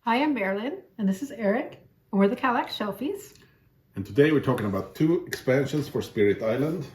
Hi, I'm Marilyn, and this is Eric, and we're the Kallax Shelfies. And today we're talking about two expansions for Spirit Island,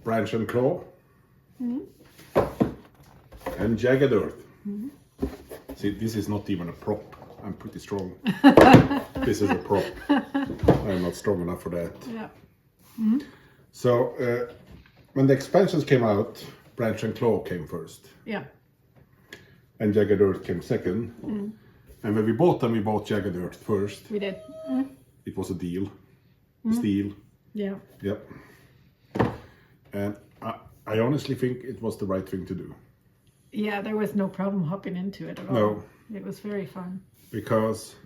Branch and Claw, and Jagged Earth. See, this is not even a prop. I'm pretty strong. This is a prop. I'm not strong enough for that. Yeah. So, when the expansions came out, Branch and Claw came first, Yeah. and Jagged Earth came second. And when we bought them, we bought Jagged Earth first. We did. It was a deal. A steal. Yeah. Yep. And I honestly think it was the right thing to do. Yeah, there was no problem hopping into it at all. No. It was very fun. Because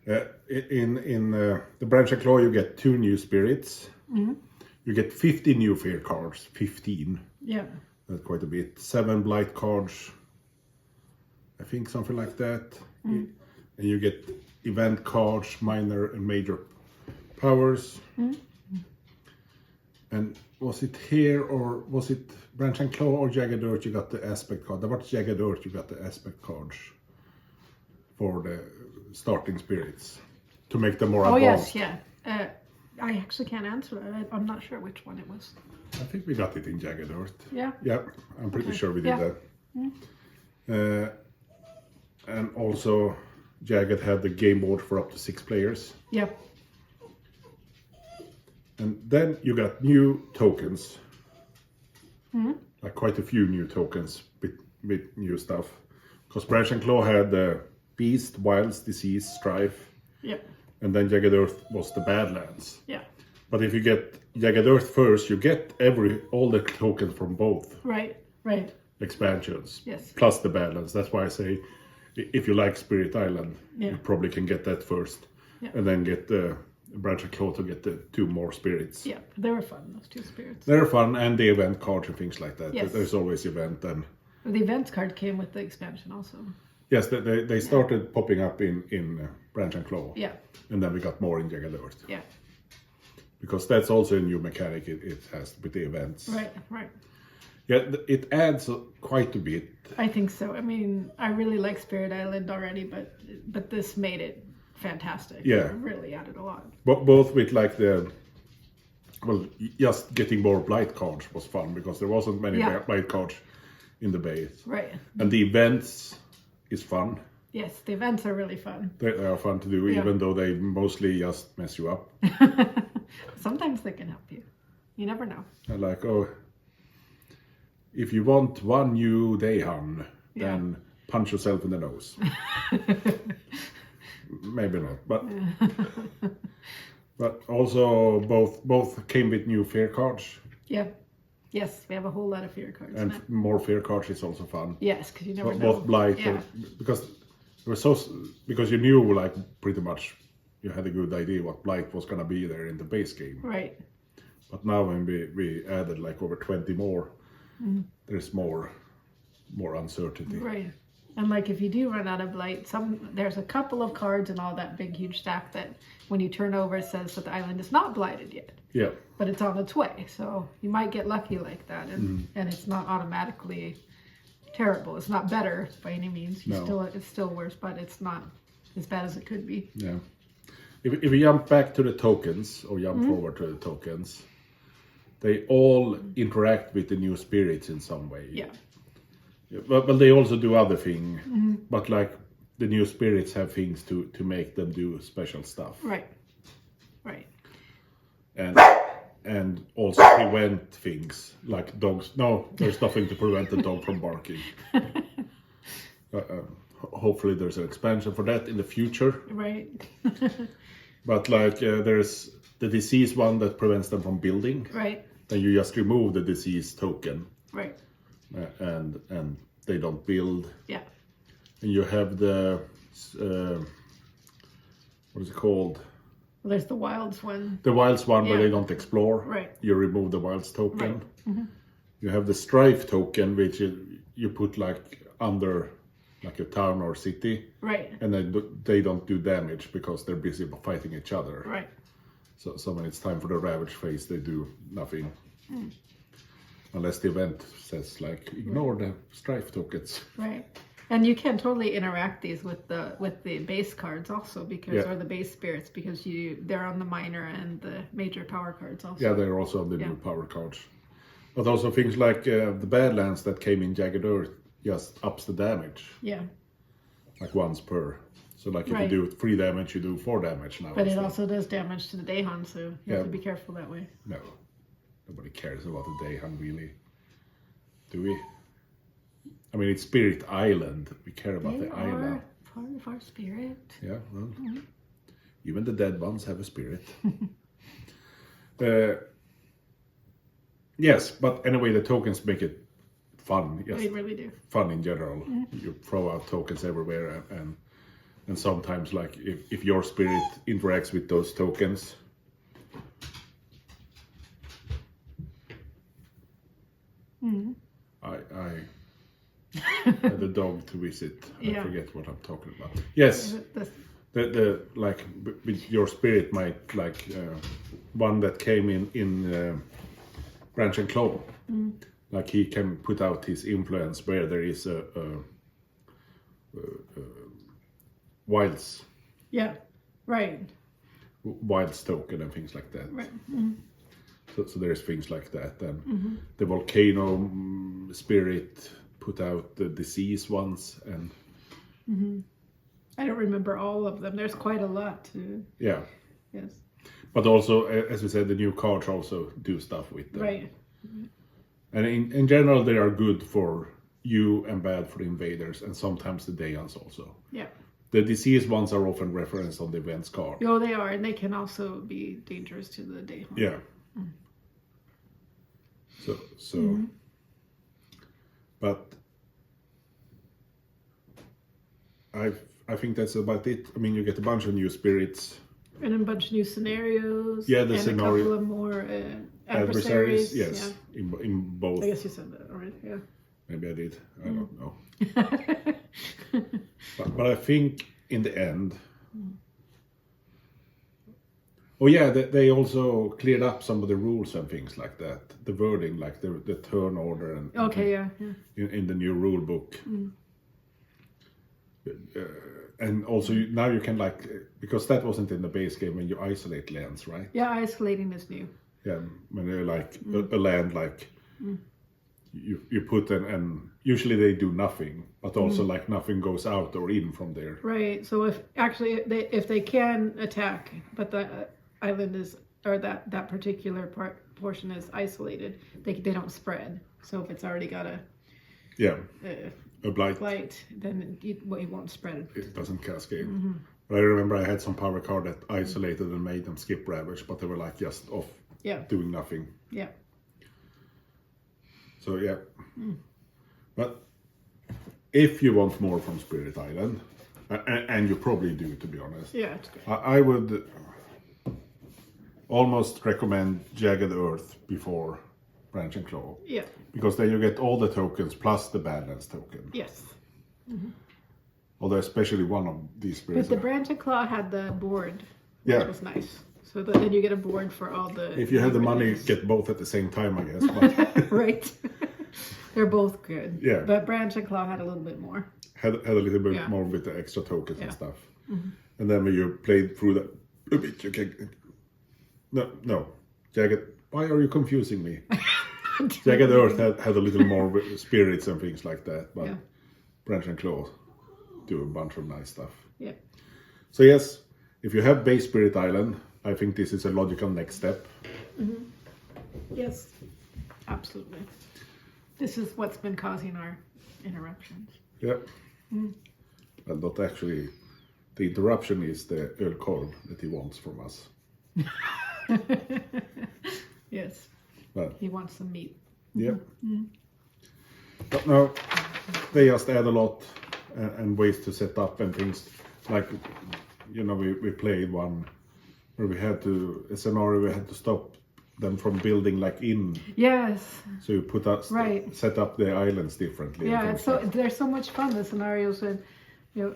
in the Branch and Claw you get 2 new spirits. You get 50 new fear cards. 15. Yeah. That's quite a bit. 7 blight cards. I think something like that. And you get event cards, minor and major powers. And was it here or was it Branch and Claw or Jagged Earth you got the aspect card? About Jagged Earth you got the aspect cards for the starting spirits to make them more advanced. Yes, yeah. I actually can't answer that. I'm not sure which one it was. I think we got it in Jagged Earth. Yeah. Yeah, I'm pretty sure we did Yeah. that. And also Jagged had the game board for up to 6 players. Yeah. And then you got new tokens. Like quite a few new tokens with new stuff. Because Branch and Claw had the Beast, Wilds, Disease, Strife. Yeah. And then Jagged Earth was the Badlands. Yeah. But if you get Jagged Earth first, you get all the tokens from both Right. Right. expansions. Yes. Plus the Badlands. That's why I say if you like Spirit Island, Yeah. you probably can get that first. Yeah. And then get the Branch and Claw to get the 2 more spirits. Yeah. They were fun, those 2 spirits. They're fun, and the event cards and things like that. Yes. There's always event. And The events card came with the expansion also. yes, they started popping up in Branch and Claw. Yeah. And then we got more in Jagged Earth. Yeah. Because that's also a new mechanic it has with the events. Right. Right. Yeah, it adds quite a bit. I think so. I mean, I really like Spirit Island already, but this made it fantastic. Yeah. It really added a lot. Both with like just getting more blight cards was fun because there wasn't many Yeah. blight cards in the base. Right. And the events is fun. Yes, the events are really fun. They are fun to do, Yeah. even though they mostly just mess you up. Sometimes they can help you. You never know. And like, if you want 1 new Dayhan, then punch yourself in the nose. Maybe not, but also both came with new fear cards, Yeah. Yes, we have a whole lot of fear cards. and now. more fear cards is also fun. Yes, because you never So know. both blight, Yeah. because you knew like pretty much you had a good idea what blight was gonna be there in the base game. Right. But now when we added like over 20 more, there's more uncertainty. Right. And like if you do run out of blight, there's a couple of cards in all that big huge stack that when you turn over it says that the island is not blighted yet. Yeah, But it's on its way. So you might get lucky like that and it's not automatically terrible. It's not better by any means. No. It's still worse, but it's not as bad as it could be. yeah. If we jump back to the tokens or jump forward to the tokens, they all interact with the new spirits in some way. Yeah. But they also do other things. But like the new spirits have things to make them do special stuff. Right. Right. And also prevent things like dogs. No, there's nothing to prevent the dog from barking. Hopefully there's an expansion for that in the future. Right. But like there's the disease one that prevents them from building. Right. Then you just remove the disease token. Right. And they don't build. Yeah. And you have the what is it called? Well, there's the wilds one. The wilds one where Yeah. they don't explore. Right. You remove the wilds token. Right. You have the strife token, which you put like under like a town or city, Right. and then they don't do damage because they're busy fighting each other. Right. So when it's time for the ravage phase, they do nothing. Unless the event says like ignore the strife tokens. Right. And you can totally interact these with the base cards also, because Yeah. or the base spirits, because they're on the minor and the major power cards also. Yeah, they're also on the Yeah. new power cards. But also things like the Badlands that came in Jagged Earth just ups the damage, Yeah. like once per. So like if Right. you do 3 damage, you do 4 damage now. But it instead. also does damage to the Daehan, so you Yeah. have to be careful that way. No, nobody cares about the Daehan really. Do we? I mean, it's Spirit Island. We care about They the are island. part of our spirit. Yeah, well, even the dead ones have a spirit. Yes, but anyway, the tokens make it fun. Yes, They really do. fun in general. You throw out tokens everywhere, and sometimes, like if your spirit interacts with those tokens, I had a dog to visit. I Yeah. forget what I'm talking about. Yes. The- The like with your spirit might like one that came in Branch and Claw, like he can put out his influence where there is a wilds right. wilds token and things like that. Right. So there's things like that. And the volcano spirit put out the disease ones, and I don't remember all of them. There's quite a lot to. yeah. Yes. But also, as we said, the new cards also do stuff with them. Right. And in general, they are good for you and bad for the invaders, and sometimes the Daeons also. Yeah. The disease ones are often referenced on the events card. Oh, they are, and they can also be dangerous to the Daehan. Yeah. So, but I think that's about it. I mean, you get a bunch of new spirits. And a bunch of new scenarios. Yeah, the and scenario- a couple of more adversaries. Yes, Yeah. in both. I guess you said that already. Yeah. Maybe I did. I don't know. But I think in the end. Oh yeah, they also cleared up some of the rules and things like that. The wording, like the turn order and Okay. Yeah. in the new rule book. And also now you can like, because that wasn't in the base game when you isolate lands, right? Yeah. Isolating is new. Yeah, when they're like a land like you put and usually they do nothing, but also like nothing goes out or in from there. Right. So if they can attack, but the island is, or that particular portion is isolated, they don't spread. So if it's already got a blight, then it won't spread. It doesn't cascade. But I remember I had some power card that isolated and made them skip ravage, but they were like just off doing nothing. Yeah. So yeah. But if you want more from Spirit Island, and you probably do, to be honest. Yeah, it's good. I would almost recommend Jagged Earth before Branch and Claw. Yeah. Because then you get all the tokens plus the Badlands token. Yes. Although especially one of these spirits. But the Branch and Claw had the board, which Yeah. was nice. So then you get a board for all the... If you have the money, get both at the same time, I guess. But Right. They're both good. Yeah. But Branch and Claw had a little bit more. had a little bit Yeah. more with the extra tokens and Yeah. stuff. And then when you played through that a bit, you can... No. Jagged... Why are you confusing me? Jagged Earth had a little more with spirits and things like that. But Yeah. Branch and Claw do a bunch of nice stuff. Yeah. So yes, if you have base Spirit Island, I think this is a logical next step. Yes. Absolutely. This is what's been causing our interruptions. Yep. And not actually, the interruption is the ölkorv that he wants from us. Yes. But He wants some meat. yep. But no, they just add a lot and ways to set up and things. Like, you know, we played one where we had to, a scenario we had to stop them from building like in. Yes. So you put us, Right. set up the islands differently. and Yeah, things it's so like- they're so much fun, the scenarios, and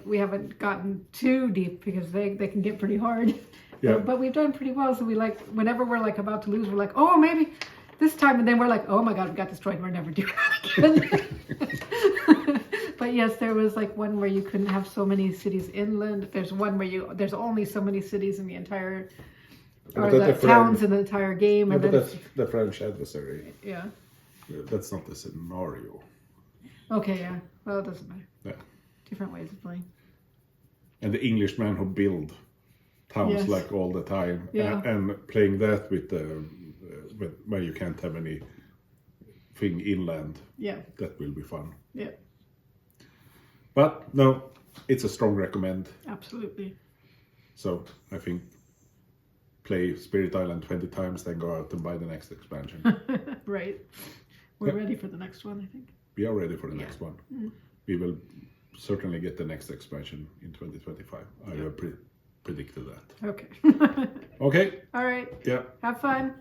we haven't gotten too deep because they can get pretty hard. Yeah. But we've done pretty well. So we like, whenever we're like about to lose, we're like, oh, maybe this time, and then we're like, oh my god, we got destroyed. We're never doing that again. But yes, there was like one where you couldn't have so many cities inland. There's one where there's only so many cities in the entire, or the towns in the entire game. Yeah, And but then, that's the French adversary. yeah. That's not the scenario. Okay, yeah. Well, it doesn't matter. Yeah. Different ways of playing. And the Englishmen who build towns Yes. like all the time, Yeah. and playing that with where you can't have any thing inland. Yeah. That will be fun. Yeah. But no, it's a strong recommend. Absolutely. So I think play Spirit Island 20 times, then go out and buy the next expansion. Right. We're ready for the next one, I think. We are ready for the next one. We will certainly get the next expansion in 2025. I have predicted that. Okay. Okay. All right. Yeah. Have fun.